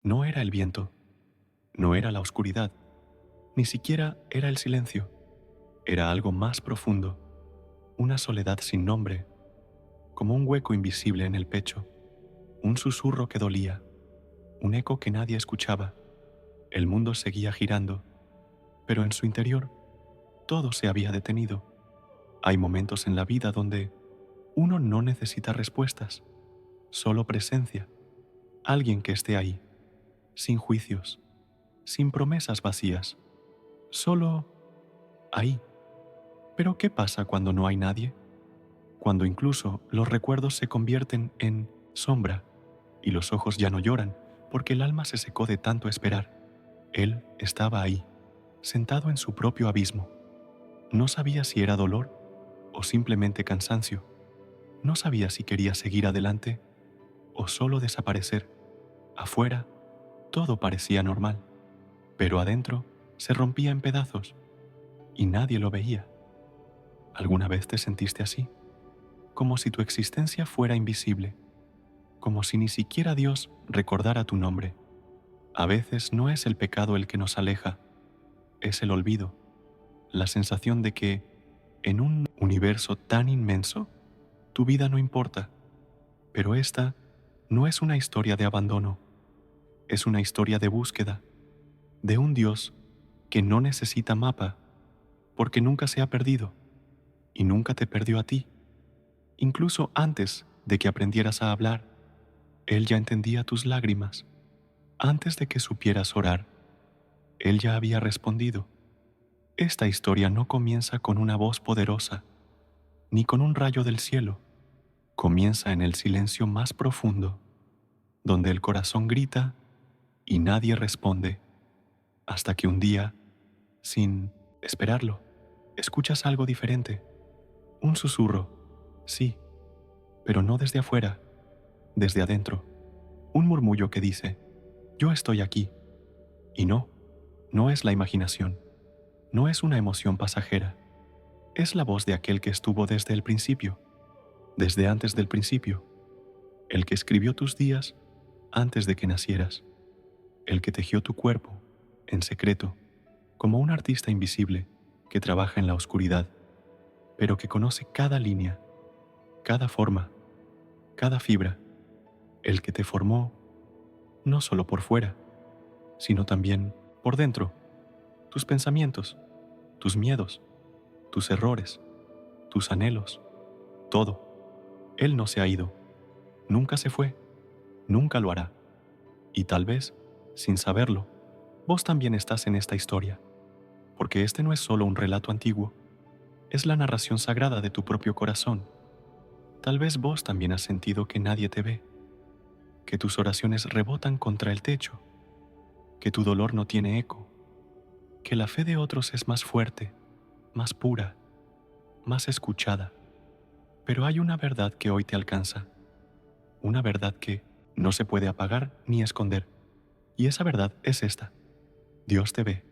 No era el viento, no era la oscuridad, ni siquiera era el silencio. Era algo más profundo, una soledad sin nombre, como un hueco invisible en el pecho, un susurro que dolía, un eco que nadie escuchaba. El mundo seguía girando, pero en su interior todo se había detenido. Hay momentos en la vida donde uno no necesita respuestas, solo presencia, alguien que esté ahí, sin juicios, sin promesas vacías, solo ahí. Pero ¿qué pasa cuando no hay nadie? Cuando incluso los recuerdos se convierten en sombra y los ojos ya no lloran porque el alma se secó de tanto esperar. Él estaba ahí, sentado en su propio abismo. No sabía si era dolor o simplemente cansancio. No sabía si quería seguir adelante o solo desaparecer. Afuera, todo parecía normal, pero adentro se rompía en pedazos y nadie lo veía. ¿Alguna vez te sentiste así? Como si tu existencia fuera invisible, como si ni siquiera Dios recordara tu nombre. A veces no es el pecado el que nos aleja, es el olvido, la sensación de que, en un universo tan inmenso, tu vida no importa. Pero esta no es una historia de abandono, es una historia de búsqueda, de un Dios que no necesita mapa, porque nunca se ha perdido y nunca te perdió a ti. Incluso antes de que aprendieras a hablar, Él ya entendía tus lágrimas. Antes de que supieras orar, Él ya había respondido. Esta historia no comienza con una voz poderosa, ni con un rayo del cielo. Comienza en el silencio más profundo, donde el corazón grita y nadie responde, hasta que un día, sin esperarlo, escuchas algo diferente. Un susurro, sí, pero no desde afuera, desde adentro. Un murmullo que dice, yo estoy aquí. Y no, no es la imaginación, no es una emoción pasajera. Es la voz de aquel que estuvo desde el principio, desde antes del principio, el que escribió tus días antes de que nacieras, el que tejió tu cuerpo en secreto, como un artista invisible que trabaja en la oscuridad, pero que conoce cada línea, cada forma, cada fibra, el que te formó no solo por fuera, sino también por dentro, tus pensamientos, tus miedos, tus errores, tus anhelos, todo. Él no se ha ido, nunca se fue, nunca lo hará. Y tal vez, sin saberlo, vos también estás en esta historia, porque este no es solo un relato antiguo, es la narración sagrada de tu propio corazón. Tal vez vos también has sentido que nadie te ve, que tus oraciones rebotan contra el techo, que tu dolor no tiene eco, que la fe de otros es más fuerte, más pura, más escuchada. Pero hay una verdad que hoy te alcanza, una verdad que no se puede apagar ni esconder. Y esa verdad es esta: Dios te ve,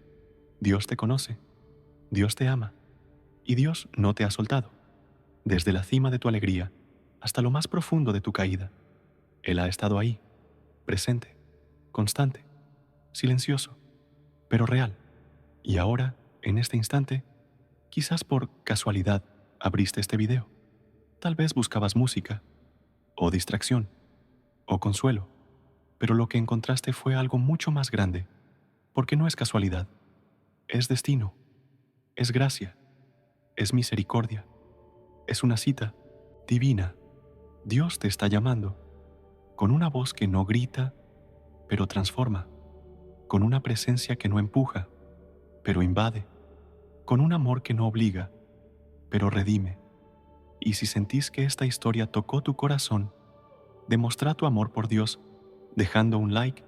Dios te conoce, Dios te ama, y Dios no te ha soltado. Desde la cima de tu alegría hasta lo más profundo de tu caída, Él ha estado ahí, presente, constante, silencioso, pero real. Y ahora, en este instante, quizás por casualidad abriste este video. Tal vez buscabas música, o distracción, o consuelo, pero lo que encontraste fue algo mucho más grande, porque no es casualidad, es destino, es gracia, es misericordia, es una cita divina. Dios te está llamando, con una voz que no grita, pero transforma, con una presencia que no empuja, pero invade, con un amor que no obliga, pero redime. Y si sentís que esta historia tocó tu corazón, demostrá tu amor por Dios dejando un like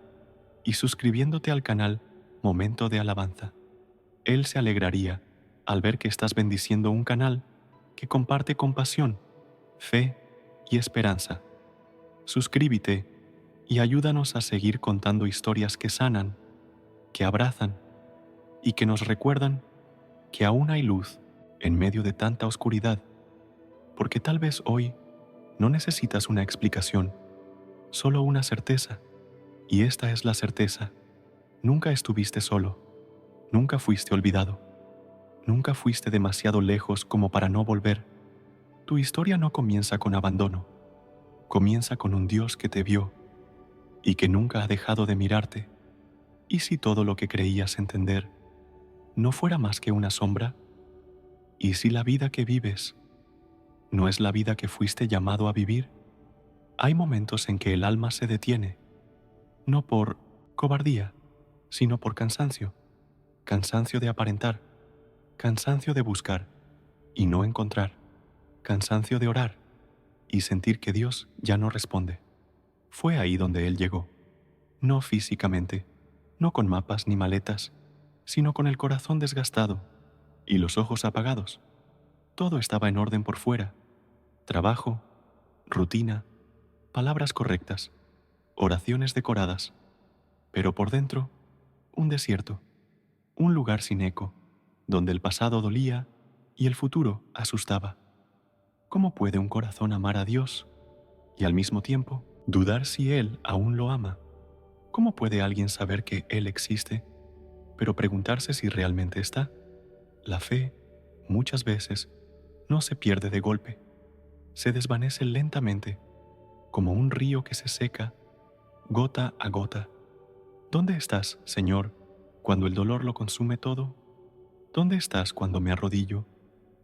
y suscribiéndote al canal Momento de Alabanza. Él se alegraría al ver que estás bendiciendo un canal que comparte compasión, fe y esperanza. Suscríbete y ayúdanos a seguir contando historias que sanan, que abrazan y que nos recuerdan que aún hay luz en medio de tanta oscuridad, porque tal vez hoy no necesitas una explicación, solo una certeza, Y esta es la certeza: nunca estuviste solo, nunca fuiste olvidado, nunca fuiste demasiado lejos como para no volver. Tu historia no comienza con abandono, comienza con un Dios que te vio y que nunca ha dejado de mirarte. ¿Y si todo lo que creías entender no fuera más que una sombra? ¿Y si la vida que vives no es la vida que fuiste llamado a vivir? Hay momentos en que el alma se detiene, no por cobardía, sino por cansancio, cansancio de aparentar, cansancio de buscar y no encontrar, cansancio de orar y sentir que Dios ya no responde. Fue ahí donde él llegó, no físicamente, no con mapas ni maletas, sino con el corazón desgastado y los ojos apagados. Todo estaba en orden por fuera: trabajo, rutina, palabras correctas, oraciones decoradas, pero por dentro, un desierto, un lugar sin eco, donde el pasado dolía y el futuro asustaba. ¿Cómo puede un corazón amar a Dios y al mismo tiempo dudar si Él aún lo ama? ¿Cómo puede alguien saber que Él existe, pero preguntarse si realmente está? La fe, muchas veces, no se pierde de golpe, se desvanece lentamente, como un río que se seca, gota a gota. ¿Dónde estás, Señor, cuando el dolor lo consume todo? ¿Dónde estás cuando me arrodillo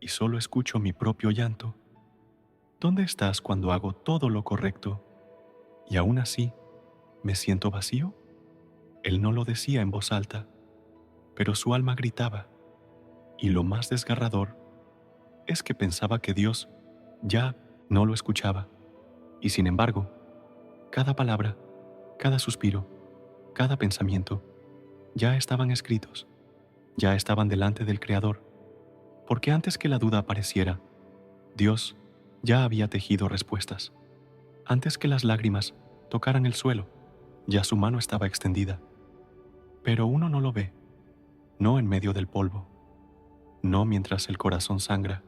y solo escucho mi propio llanto? ¿Dónde estás cuando hago todo lo correcto y aún así me siento vacío? Él no lo decía en voz alta, pero su alma gritaba, y lo más desgarrador es que pensaba que Dios ya no lo escuchaba, y sin embargo, cada palabra, cada suspiro, cada pensamiento ya estaban escritos, ya estaban delante del Creador, porque antes que la duda apareciera, Dios ya había tejido respuestas. Antes que las lágrimas tocaran el suelo, ya su mano estaba extendida. Pero uno no lo ve, no en medio del polvo, no mientras el corazón sangra.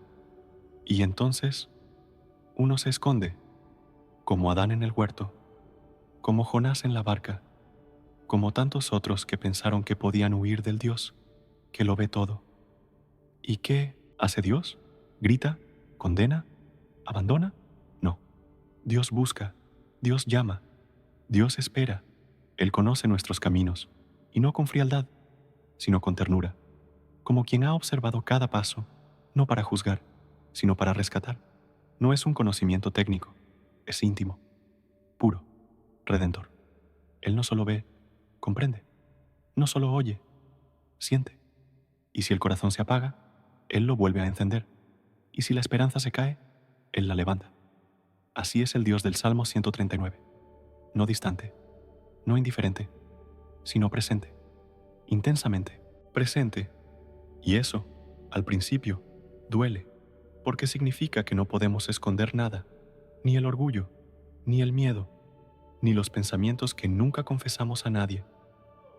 Y entonces uno se esconde, como Adán en el huerto, como Jonás en la barca, como tantos otros que pensaron que podían huir del Dios, que lo ve todo. ¿Y qué hace Dios? ¿Grita? ¿Condena? ¿Abandona? No. Dios busca, Dios llama, Dios espera. Él conoce nuestros caminos, y no con frialdad, sino con ternura, como quien ha observado cada paso, no para juzgar, sino para rescatar. No es un conocimiento técnico, es íntimo, puro, redentor. Él no solo ve, comprende, no solo oye, siente. Y si el corazón se apaga, Él lo vuelve a encender. Y si la esperanza se cae, Él la levanta. Así es el Dios del Salmo 139, no distante, no indiferente, sino presente, intensamente presente. Y eso, al principio, duele, porque significa que no podemos esconder nada, ni el orgullo, ni el miedo, ni los pensamientos que nunca confesamos a nadie.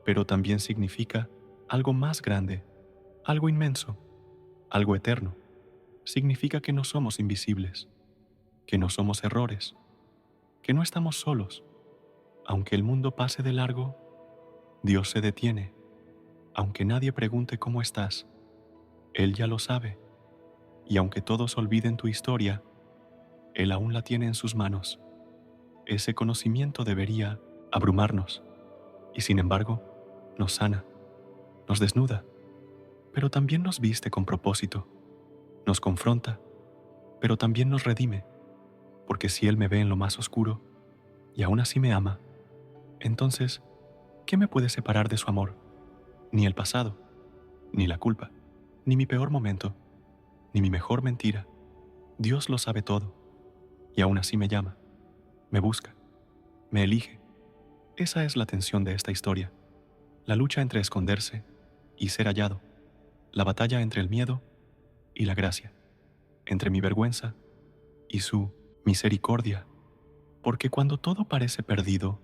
Pero también significa algo más grande, algo inmenso, algo eterno. Significa que no somos invisibles, que no somos errores, que no estamos solos. Aunque el mundo pase de largo, Dios se detiene. Aunque nadie pregunte cómo estás, Él ya lo sabe. Y aunque todos olviden tu historia, Él aún la tiene en sus manos. Ese conocimiento debería abrumarnos, y sin embargo, nos sana, nos desnuda, pero también nos viste con propósito, nos confronta, pero también nos redime, porque si Él me ve en lo más oscuro, y aún así me ama, entonces, ¿qué me puede separar de su amor? Ni el pasado, ni la culpa, ni mi peor momento, ni mi mejor mentira. Dios lo sabe todo, y aún así me llama, me busca, me elige. Esa es la tensión de esta historia, la lucha entre esconderse y ser hallado, la batalla entre el miedo y la gracia, entre mi vergüenza y su misericordia. Porque cuando todo parece perdido,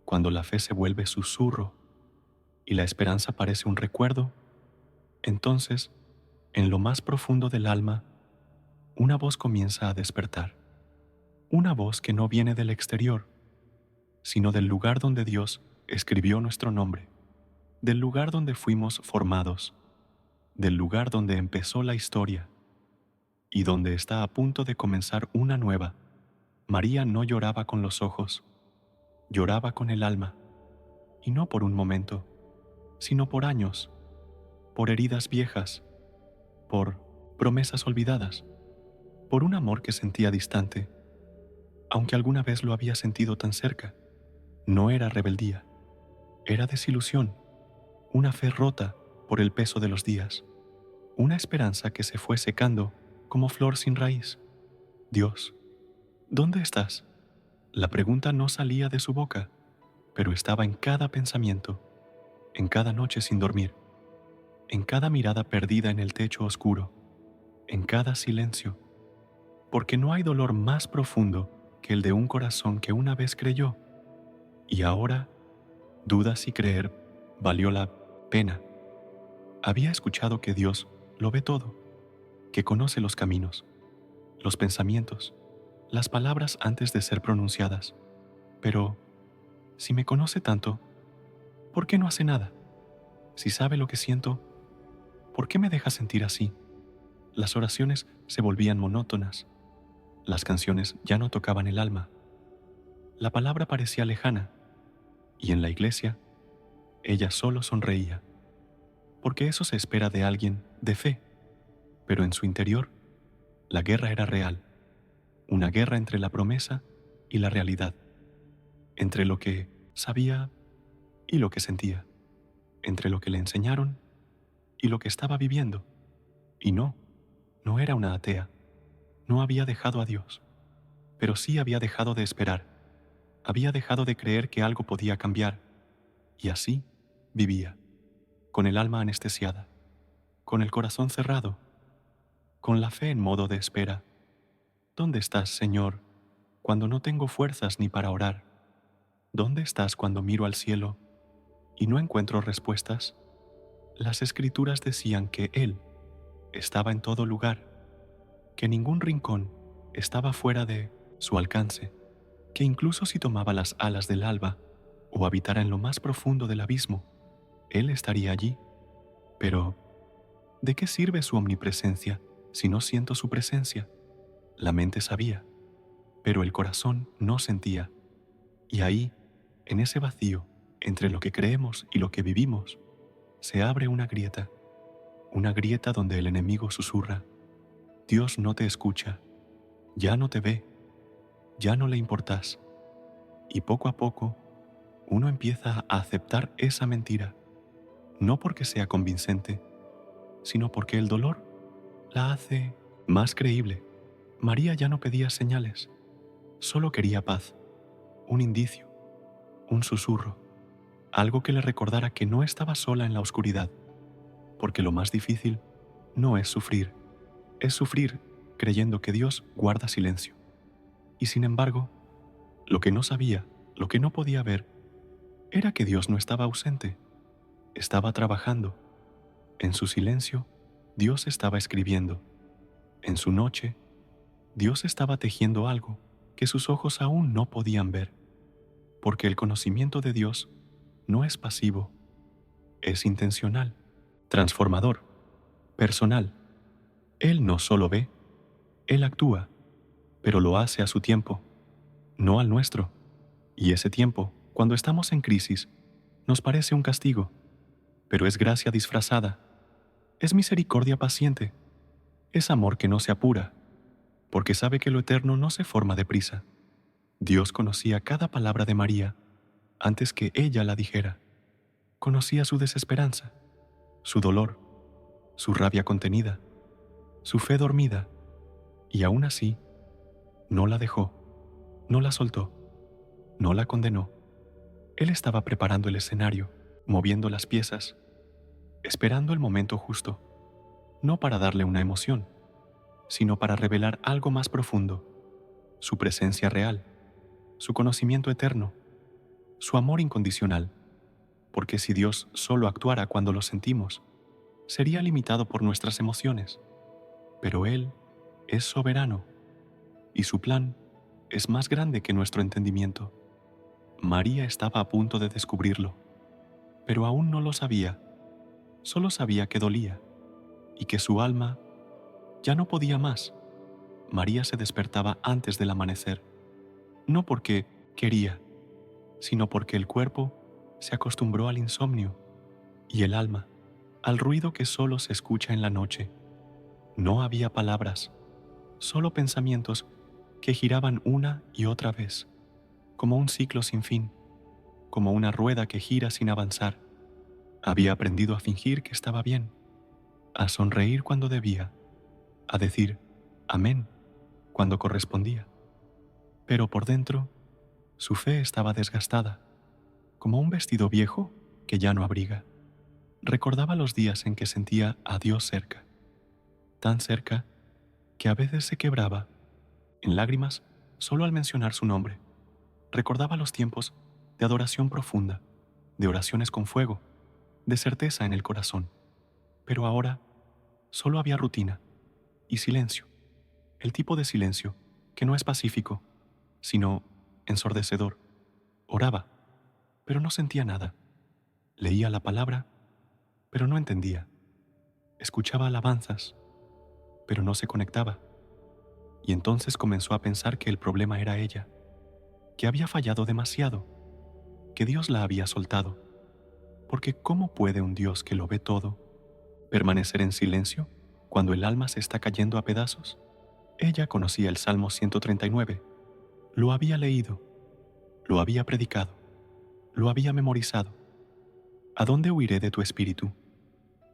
cuando la fe se vuelve susurro y la esperanza parece un recuerdo, entonces, en lo más profundo del alma, una voz comienza a despertar. Una voz que no viene del exterior, sino del lugar donde Dios escribió nuestro nombre, del lugar donde fuimos formados, del lugar donde empezó la historia y donde está a punto de comenzar una nueva. María no lloraba con los ojos, lloraba con el alma, y no por un momento, sino por años, por heridas viejas, por promesas olvidadas, por un amor que sentía distante, aunque alguna vez lo había sentido tan cerca. No era rebeldía, era desilusión, una fe rota por el peso de los días, una esperanza que se fue secando como flor sin raíz. Dios, ¿dónde estás? La pregunta no salía de su boca, pero estaba en cada pensamiento, en cada noche sin dormir, en cada mirada perdida en el techo oscuro, en cada silencio, porque no hay dolor más profundo que el de un corazón que una vez creyó y ahora duda si creer valió la pena. Había escuchado que Dios lo ve todo, que conoce los caminos, los pensamientos, las palabras antes de ser pronunciadas. Pero, si me conoce tanto, ¿por qué no hace nada? Si sabe lo que siento, ¿por qué me deja sentir así? Las oraciones se volvían monótonas. Las canciones ya no tocaban el alma. La palabra parecía lejana. Y en la iglesia, ella solo sonreía. Porque eso se espera de alguien de fe. Pero en su interior, la guerra era real. Una guerra entre la promesa y la realidad. Entre lo que sabía y lo que sentía. Entre lo que le enseñaron y lo que estaba viviendo. Y no era una atea. No había dejado a Dios. Pero sí había dejado de esperar. Había dejado de creer que algo podía cambiar. Y así vivía, con el alma anestesiada, con el corazón cerrado, con la fe en modo de espera. ¿Dónde estás, Señor, cuando no tengo fuerzas ni para orar? ¿Dónde estás cuando miro al cielo y no encuentro respuestas? Las Escrituras decían que Él estaba en todo lugar, que ningún rincón estaba fuera de su alcance, que incluso si tomaba las alas del alba o habitara en lo más profundo del abismo, Él estaría allí. Pero, ¿de qué sirve su omnipresencia si no siento su presencia? La mente sabía, pero el corazón no sentía. Y ahí, en ese vacío, entre lo que creemos y lo que vivimos, se abre una grieta donde el enemigo susurra: Dios no te escucha, ya no te ve, ya no le importas. Y poco a poco, uno empieza a aceptar esa mentira, no porque sea convincente, sino porque el dolor la hace más creíble. María ya no pedía señales, solo quería paz, un indicio, un susurro, algo que le recordara que no estaba sola en la oscuridad, porque lo más difícil no es sufrir creyendo que Dios guarda silencio. Y sin embargo, lo que no sabía, lo que no podía ver, era que Dios no estaba ausente, estaba trabajando. En su silencio, Dios estaba escribiendo. En su noche, Dios estaba tejiendo algo que sus ojos aún no podían ver, porque el conocimiento de Dios no es pasivo, es intencional, transformador, personal. Él no solo ve, Él actúa, pero lo hace a su tiempo, no al nuestro. Y ese tiempo, cuando estamos en crisis, nos parece un castigo, pero es gracia disfrazada, es misericordia paciente, es amor que no se apura, porque sabe que lo eterno no se forma deprisa. Dios conocía cada palabra de María antes que ella la dijera. Conocía su desesperanza, su dolor, su rabia contenida, su fe dormida, y aún así, no la dejó, no la soltó, no la condenó. Él estaba preparando el escenario, moviendo las piezas, esperando el momento justo, no para darle una emoción, sino para revelar algo más profundo, su presencia real, su conocimiento eterno, su amor incondicional, porque si Dios solo actuara cuando lo sentimos, sería limitado por nuestras emociones, pero Él es soberano y su plan es más grande que nuestro entendimiento. María estaba a punto de descubrirlo, pero aún no lo sabía. Solo sabía que dolía y que su alma ya no podía más. María se despertaba antes del amanecer, no porque quería, sino porque el cuerpo se acostumbró al insomnio y el alma al ruido que solo se escucha en la noche. No había palabras, solo pensamientos que giraban una y otra vez, como un ciclo sin fin, como una rueda que gira sin avanzar. Había aprendido a fingir que estaba bien, a sonreír cuando debía, a decir amén cuando correspondía. Pero por dentro, su fe estaba desgastada, como un vestido viejo que ya no abriga. Recordaba los días en que sentía a Dios cerca, tan cerca que a veces se quebraba en lágrimas solo al mencionar su nombre. Recordaba los tiempos de adoración profunda, de oraciones con fuego, de certeza en el corazón. Pero ahora solo había rutina y silencio, el tipo de silencio que no es pacífico, sino ensordecedor. Oraba, pero no sentía nada. Leía la palabra, pero no entendía. Escuchaba alabanzas, pero no se conectaba. Y entonces comenzó a pensar que el problema era ella, que había fallado demasiado, que Dios la había soltado. Porque ¿cómo puede un Dios que lo ve todo permanecer en silencio cuando el alma se está cayendo a pedazos? Ella conocía el Salmo 139, lo había leído, lo había predicado, lo había memorizado. ¿A dónde huiré de tu espíritu?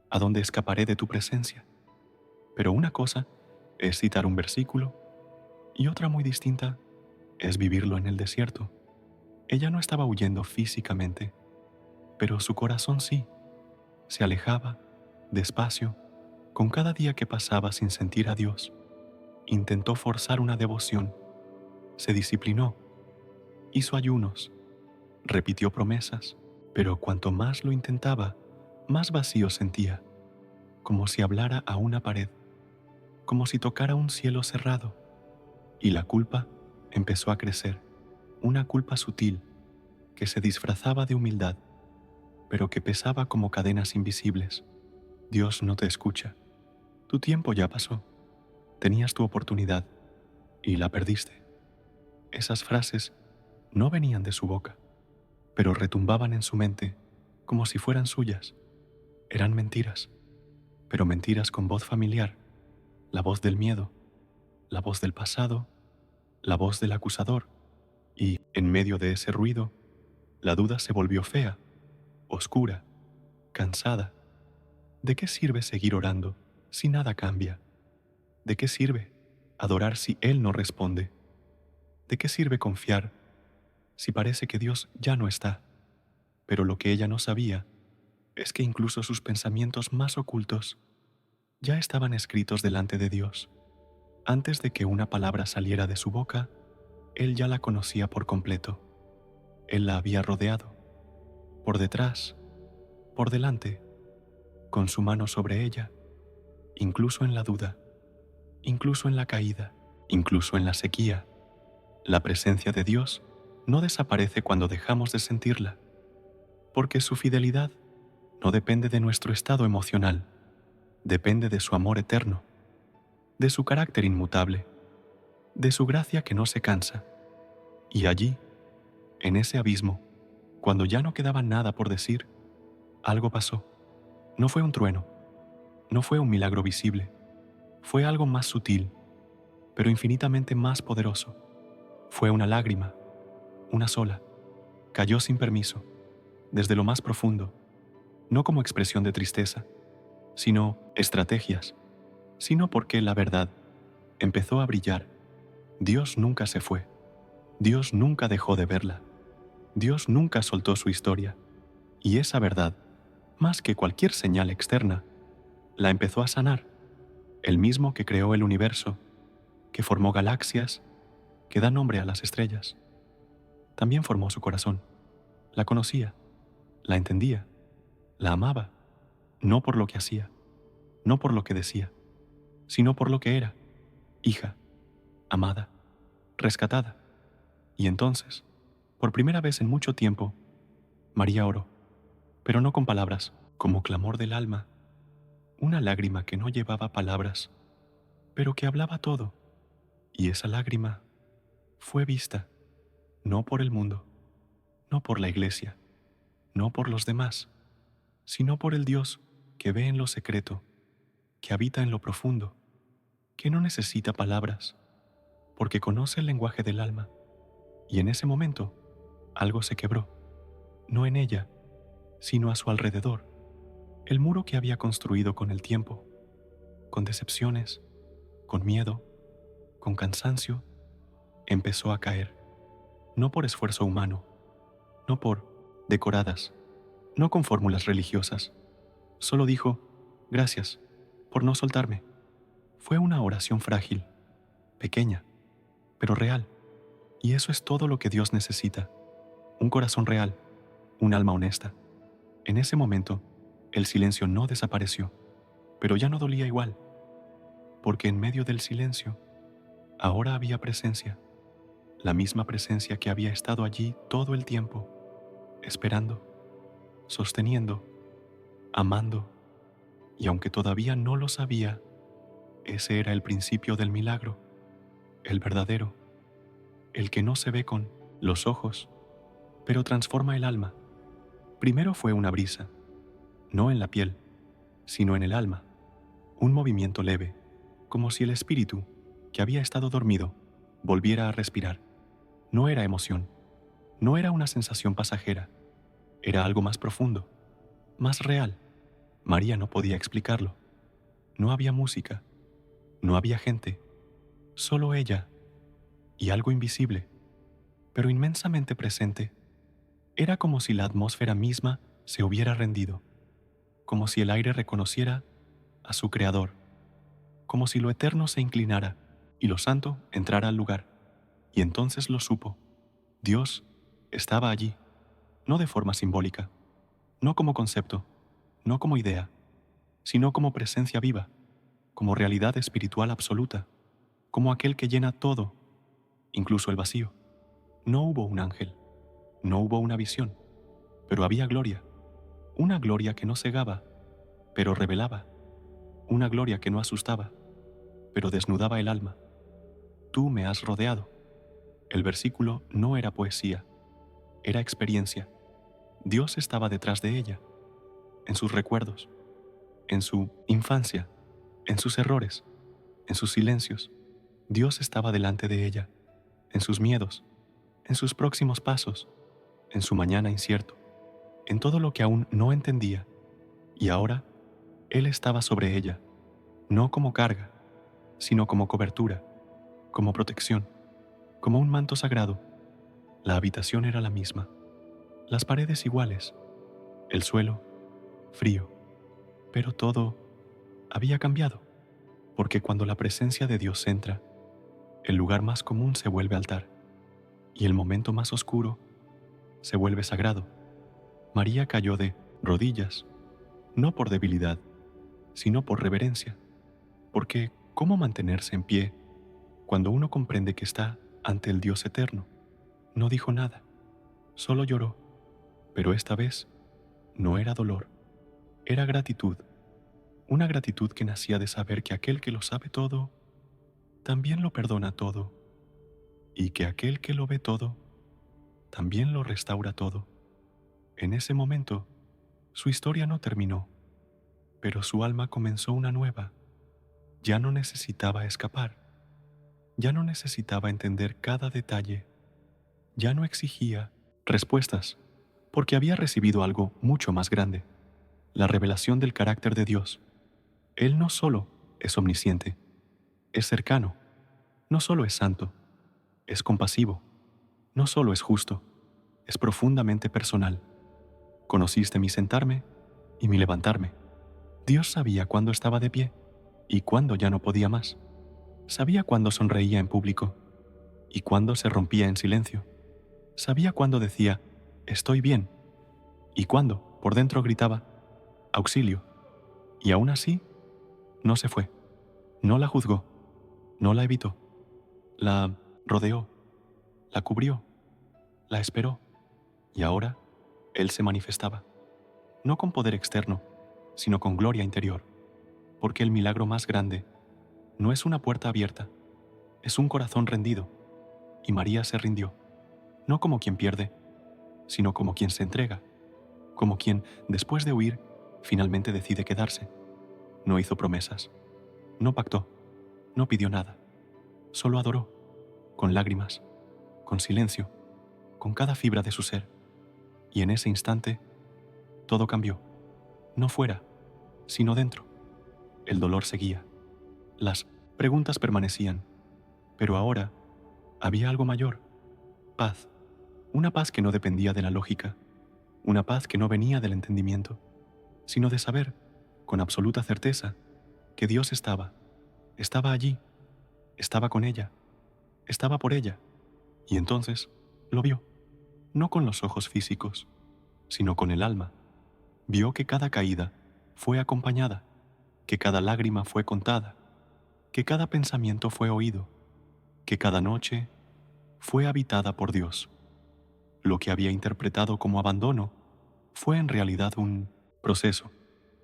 ¿A dónde escaparé de tu presencia? Pero una cosa es citar un versículo y otra muy distinta es vivirlo en el desierto. Ella no estaba huyendo físicamente, pero su corazón sí. Se alejaba, despacio, con cada día que pasaba sin sentir a Dios. Intentó forzar una devoción, se disciplinó, hizo ayunos, repitió promesas, pero cuanto más lo intentaba, más vacío sentía, como si hablara a una pared, como si tocara un cielo cerrado. Y la culpa empezó a crecer, una culpa sutil que se disfrazaba de humildad, pero que pesaba como cadenas invisibles. Dios no te escucha. Tu tiempo ya pasó. Tenías tu oportunidad y la perdiste. Esas frases no venían de su boca, pero retumbaban en su mente como si fueran suyas. Eran mentiras, pero mentiras con voz familiar, la voz del miedo, la voz del pasado, la voz del acusador. Y, en medio de ese ruido, la duda se volvió fea, oscura, cansada. ¿De qué sirve seguir orando si nada cambia? ¿De qué sirve adorar si Él no responde? ¿De qué sirve confiar si parece que Dios ya no está? Pero lo que ella no sabía es que incluso sus pensamientos más ocultos ya estaban escritos delante de Dios. Antes de que una palabra saliera de su boca, Él ya la conocía por completo. Él la había rodeado, por detrás, por delante, con su mano sobre ella, incluso en la duda, incluso en la caída, incluso en la sequía. La presencia de Dios no desaparece cuando dejamos de sentirla, porque su fidelidad no depende de nuestro estado emocional, depende de su amor eterno, de su carácter inmutable, de su gracia que no se cansa. Y allí, en ese abismo, cuando ya no quedaba nada por decir, algo pasó. No fue un trueno, no fue un milagro visible, fue algo más sutil, pero infinitamente más poderoso. Fue una lágrima, una sola, cayó sin permiso, desde lo más profundo, no como expresión de tristeza, sino estrategias, sino porque la verdad empezó a brillar. Dios nunca se fue, Dios nunca dejó de verla, Dios nunca soltó su historia, y esa verdad, más que cualquier señal externa, la empezó a sanar, el mismo que creó el universo, que formó galaxias, que da nombre a las estrellas. También formó su corazón, la conocía, la entendía, la amaba, no por lo que hacía, no por lo que decía, sino por lo que era, hija, amada, rescatada. Y entonces, Por primera vez en mucho tiempo, María oró, pero no con palabras, como clamor del alma, una lágrima que no llevaba palabras, pero que hablaba todo. Y esa lágrima fue vista, no por el mundo, no por la iglesia, no por los demás, sino por el Dios que ve en lo secreto, que habita en lo profundo, que no necesita palabras, porque conoce el lenguaje del alma. Y en ese momento, algo se quebró, no en ella, sino a su alrededor, el muro que había construido con el tiempo, con decepciones, con miedo, con cansancio, empezó a caer, no por esfuerzo humano, no por decoradas, no con fórmulas religiosas. Solo dijo, gracias por no soltarme. Fue una oración frágil, pequeña, pero real. Y eso es todo lo que Dios necesita. Un corazón real, un alma honesta. En ese momento, el silencio no desapareció, pero ya no dolía igual, porque en medio del silencio, ahora había presencia, la misma presencia que había estado allí todo el tiempo, esperando, sosteniendo, amando, y aunque todavía no lo sabía, ese era el principio del milagro, el verdadero, el que no se ve con los ojos, pero transforma el alma. Primero fue una brisa, no en la piel, sino en el alma, un movimiento leve, como si el espíritu, que había estado dormido, volviera a respirar. No era emoción, no era una sensación pasajera, era algo más profundo, más real. María no podía explicarlo. No había música, no había gente, solo ella y algo invisible, pero inmensamente presente. Era como si la atmósfera misma se hubiera rendido, como si el aire reconociera a su creador, como si lo eterno se inclinara y lo santo entrara al lugar. Y entonces lo supo. Dios estaba allí, no de forma simbólica, no como concepto, no como idea, sino como presencia viva, como realidad espiritual absoluta, como aquel que llena todo, incluso el vacío. No hubo un ángel, no hubo una visión, pero había gloria, una gloria que no cegaba, pero revelaba, una gloria que no asustaba, pero desnudaba el alma. Tú me has rodeado. El versículo no era poesía, era experiencia. Dios estaba detrás de ella, en sus recuerdos, en su infancia, en sus errores, en sus silencios. Dios estaba delante de ella, en sus miedos, en sus próximos pasos, en su mañana incierto, en todo lo que aún no entendía. Y ahora, Él estaba sobre ella, no como carga, sino como cobertura, como protección, como un manto sagrado. La habitación era la misma, las paredes iguales, el suelo frío, pero todo había cambiado, porque cuando la presencia de Dios entra, el lugar más común se vuelve altar, y el momento más oscuro se vuelve sagrado. María cayó de rodillas, no por debilidad, sino por reverencia, porque ¿cómo mantenerse en pie cuando uno comprende que está ante el Dios eterno? No dijo nada, solo lloró, pero esta vez no era dolor, era gratitud, una gratitud que nacía de saber que aquel que lo sabe todo, también lo perdona todo, y que aquel que lo ve todo, también lo restaura todo. En ese momento, su historia no terminó, pero su alma comenzó una nueva. Ya no necesitaba escapar, ya no necesitaba entender cada detalle, ya no exigía respuestas, porque había recibido algo mucho más grande, la revelación del carácter de Dios. Él no solo es omnisciente, es cercano, no solo es santo, es compasivo, no solo es justo, es profundamente personal. Conociste mi sentarme y mi levantarme. Dios sabía cuándo estaba de pie y cuándo ya no podía más. Sabía cuándo sonreía en público y cuándo se rompía en silencio. Sabía cuándo decía, estoy bien, y cuándo por dentro gritaba, auxilio. Y aún así, no se fue, no la juzgó, no la evitó, la rodeó, la cubrió, la esperó, y ahora Él se manifestaba, no con poder externo, sino con gloria interior, porque el milagro más grande no es una puerta abierta, es un corazón rendido, y María se rindió, no como quien pierde, sino como quien se entrega, como quien, después de huir, finalmente decide quedarse. No hizo promesas, no pactó, no pidió nada, solo adoró, con lágrimas, con silencio, con cada fibra de su ser. Y en ese instante, todo cambió, no fuera, sino dentro. El dolor seguía, las preguntas permanecían, pero ahora había algo mayor, paz, una paz que no dependía de la lógica, una paz que no venía del entendimiento, sino de saber, con absoluta certeza, que Dios estaba allí, estaba con ella, estaba por ella, y entonces lo vio, no con los ojos físicos, sino con el alma. Vio que cada caída fue acompañada, que cada lágrima fue contada, que cada pensamiento fue oído, que cada noche fue habitada por Dios. Lo que había interpretado como abandono fue en realidad un proceso.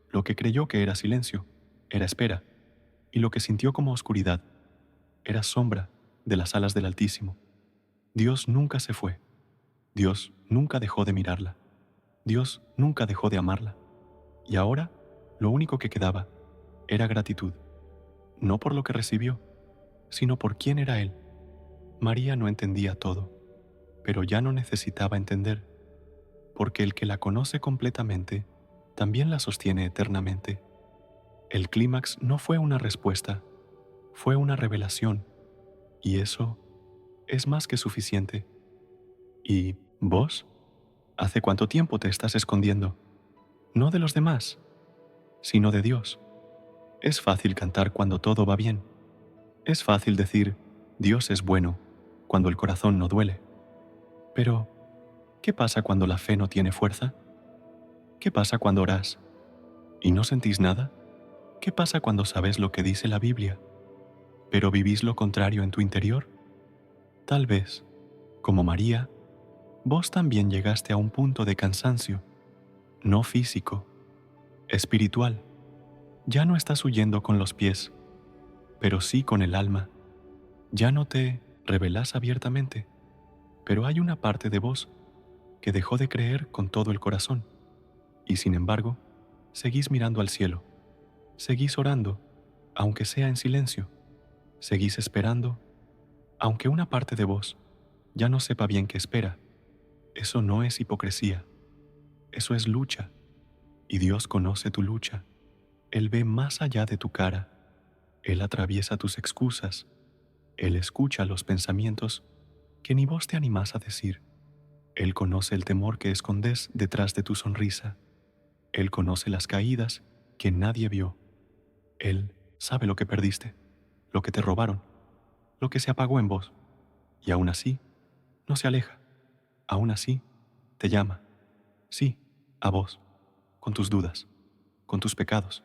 Lo que creyó que era silencio era espera, y lo que sintió como oscuridad era sombra de las alas del Altísimo. Dios nunca se fue. Dios nunca dejó de mirarla. Dios nunca dejó de amarla. Y ahora, lo único que quedaba era gratitud, no por lo que recibió, sino por quién era Él. María no entendía todo, pero ya no necesitaba entender, porque el que la conoce completamente también la sostiene eternamente. El clímax no fue una respuesta, fue una revelación, y eso es más que suficiente. ¿Y vos? ¿Hace cuánto tiempo te estás escondiendo? No de los demás, sino de Dios. Es fácil cantar cuando todo va bien. Es fácil decir, Dios es bueno, cuando el corazón no duele. Pero, ¿qué pasa cuando la fe no tiene fuerza? ¿Qué pasa cuando orás y no sentís nada? ¿Qué pasa cuando sabes lo que dice la Biblia, pero vivís lo contrario en tu interior? Tal vez, como María, vos también llegaste a un punto de cansancio, no físico, espiritual. Ya no estás huyendo con los pies, pero sí con el alma. Ya no te revelás abiertamente, pero hay una parte de vos que dejó de creer con todo el corazón, y sin embargo, seguís mirando al cielo, seguís orando, aunque sea en silencio, seguís esperando, aunque una parte de vos ya no sepa bien qué espera. Eso no es hipocresía, eso es lucha, y Dios conoce tu lucha. Él ve más allá de tu cara, Él atraviesa tus excusas, Él escucha los pensamientos que ni vos te animás a decir. Él conoce el temor que escondes detrás de tu sonrisa. Él conoce las caídas que nadie vio. Él sabe lo que perdiste, lo que te robaron, lo que se apagó en vos. Y aún así, no se aleja. Aún así, te llama. Sí, a vos, con tus dudas, con tus pecados,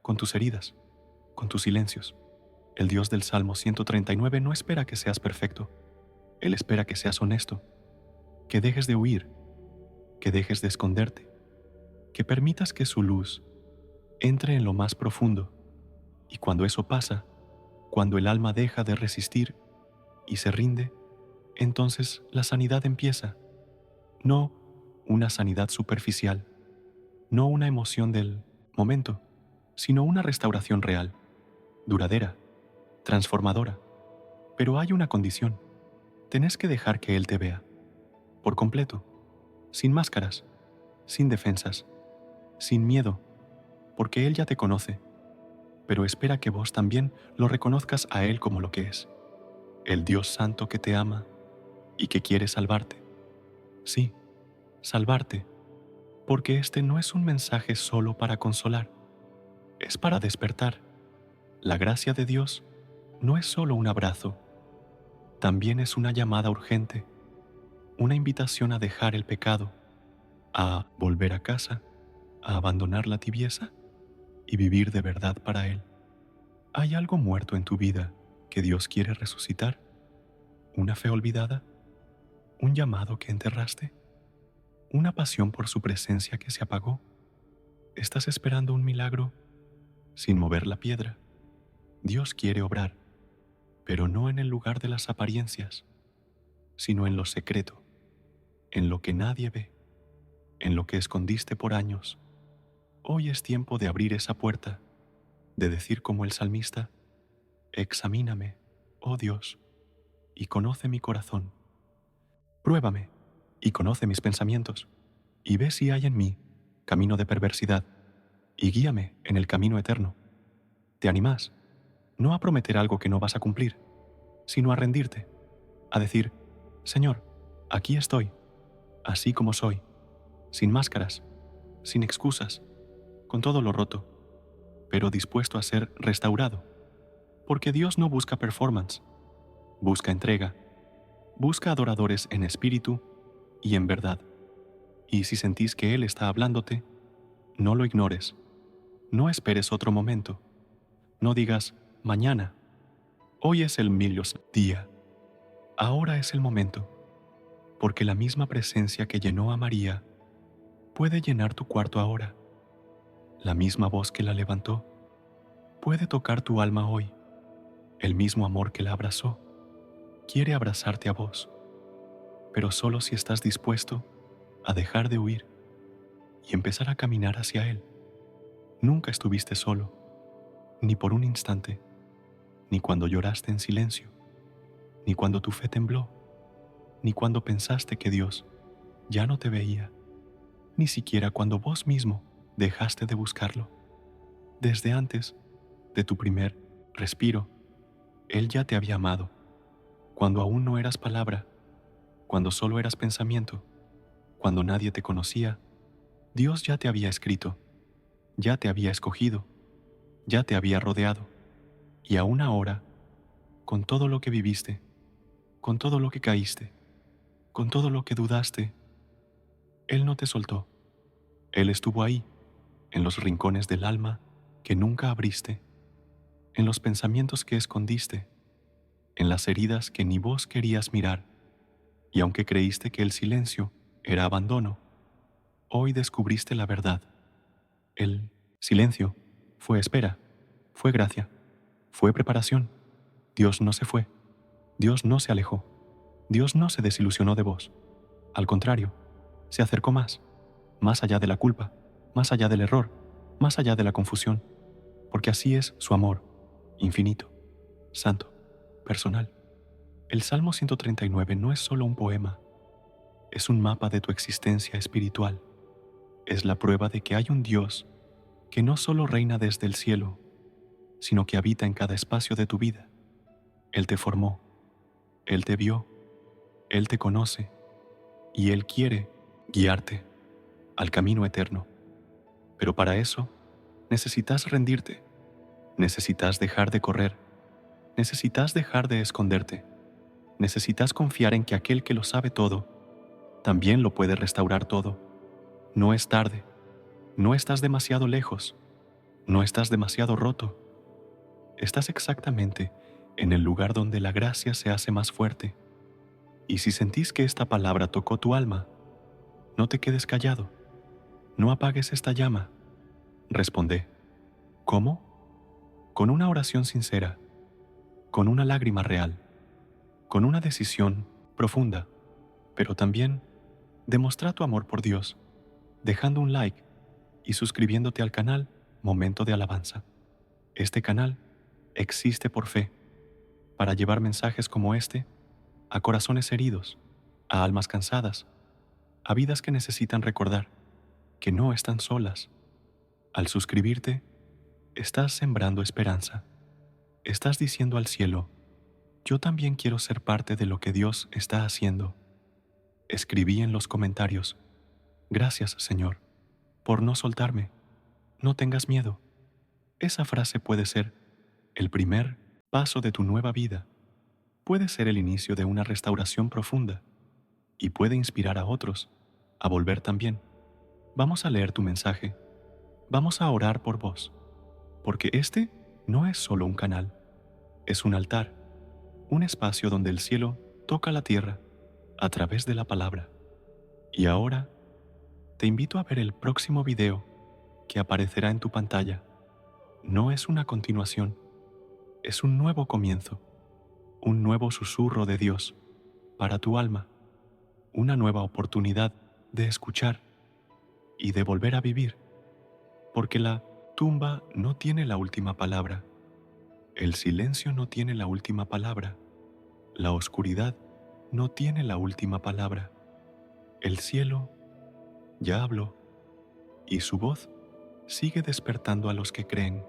con tus heridas, con tus silencios. El Dios del Salmo 139 no espera que seas perfecto. Él espera que seas honesto, que dejes de huir, que dejes de esconderte, que permitas que su luz entre en lo más profundo. Y cuando eso pasa, cuando el alma deja de resistir y se rinde, entonces la sanidad empieza. No una sanidad superficial, no una emoción del momento, sino una restauración real, duradera, transformadora. Pero hay una condición. Tenés que dejar que Él te vea, por completo, sin máscaras, sin defensas, sin miedo, porque Él ya te conoce, pero espera que vos también lo reconozcas a Él como lo que es, el Dios santo que te ama y que quiere salvarte. Sí, salvarte, porque este no es un mensaje solo para consolar, es para despertar. La gracia de Dios no es solo un abrazo, también es una llamada urgente, una invitación a dejar el pecado, a volver a casa, a abandonar la tibieza y vivir de verdad para Él. ¿Hay algo muerto en tu vida que Dios quiere resucitar? ¿Una fe olvidada? ¿Un llamado que enterraste? ¿Una pasión por su presencia que se apagó? ¿Estás esperando un milagro sin mover la piedra? Dios quiere obrar, pero no en el lugar de las apariencias, sino en lo secreto, en lo que nadie ve, en lo que escondiste por años. Hoy es tiempo de abrir esa puerta, de decir como el salmista: examíname, oh Dios, y conoce mi corazón. Pruébame y conoce mis pensamientos, y ve si hay en mí camino de perversidad, y guíame en el camino eterno. ¿Te animás? No a prometer algo que no vas a cumplir, sino a rendirte, a decir: Señor, aquí estoy, así como soy, sin máscaras, sin excusas, con todo lo roto, pero dispuesto a ser restaurado, porque Dios no busca performance, busca entrega, busca adoradores en espíritu y en verdad. Y si sentís que Él está hablándote, no lo ignores, no esperes otro momento, no digas mañana, hoy es el milios día, ahora es el momento, porque la misma presencia que llenó a María puede llenar tu cuarto ahora. La misma voz que la levantó puede tocar tu alma hoy. El mismo amor que la abrazó quiere abrazarte a vos, pero solo si estás dispuesto a dejar de huir y empezar a caminar hacia Él. Nunca estuviste solo, ni por un instante, ni cuando lloraste en silencio, ni cuando tu fe tembló, ni cuando pensaste que Dios ya no te veía, ni siquiera cuando vos mismo dejaste de buscarlo. Desde antes de tu primer respiro, Él ya te había amado, cuando aún no eras palabra, cuando solo eras pensamiento, cuando nadie te conocía. Dios ya te había escrito, ya te había escogido, ya te había rodeado, y aún ahora, con todo lo que viviste, con todo lo que caíste, con todo lo que dudaste, Él no te soltó. Él estuvo ahí, en los rincones del alma que nunca abriste, en los pensamientos que escondiste, en las heridas que ni vos querías mirar, y aunque creíste que el silencio era abandono, hoy descubriste la verdad. El silencio fue espera, fue gracia, fue preparación. Dios no se fue, Dios no se alejó, Dios no se desilusionó de vos. Al contrario, se acercó más allá de la culpa, más allá del error, más allá de la confusión, porque así es su amor, infinito, santo, personal. El Salmo 139 no es solo un poema, es un mapa de tu existencia espiritual. Es la prueba de que hay un Dios que no solo reina desde el cielo, sino que habita en cada espacio de tu vida. Él te formó, Él te vio, Él te conoce y Él quiere guiarte al camino eterno. Pero para eso necesitas rendirte, necesitas dejar de correr, necesitas dejar de esconderte, necesitas confiar en que aquel que lo sabe todo también lo puede restaurar todo. No es tarde, no estás demasiado lejos, no estás demasiado roto. Estás exactamente en el lugar donde la gracia se hace más fuerte. Y si sentís que esta palabra tocó tu alma, no te quedes callado, no apagues esta llama. Responde. ¿Cómo? Con una oración sincera, con una lágrima real, con una decisión profunda, pero también demostra tu amor por Dios, dejando un like y suscribiéndote al canal Momento de Alabanza. Este canal existe por fe, para llevar mensajes como este a corazones heridos, a almas cansadas, a vidas que necesitan recordar que no están solas. Al suscribirte, estás sembrando esperanza. Estás diciendo al cielo: yo también quiero ser parte de lo que Dios está haciendo. Escribí en los comentarios: gracias, Señor, por no soltarme. No tengas miedo. Esa frase puede ser el primer paso de tu nueva vida. Puede ser el inicio de una restauración profunda y puede inspirar a otros a volver también. Vamos a leer tu mensaje. Vamos a orar por vos, porque este no es solo un canal, es un altar, un espacio donde el cielo toca la tierra a través de la palabra. Y ahora te invito a ver el próximo video que aparecerá en tu pantalla. No es una continuación, es un nuevo comienzo, un nuevo susurro de Dios para tu alma, una nueva oportunidad de escuchar y de volver a vivir, porque la tumba no tiene la última palabra, el silencio no tiene la última palabra, la oscuridad no tiene la última palabra, el cielo ya habló y su voz sigue despertando a los que creen.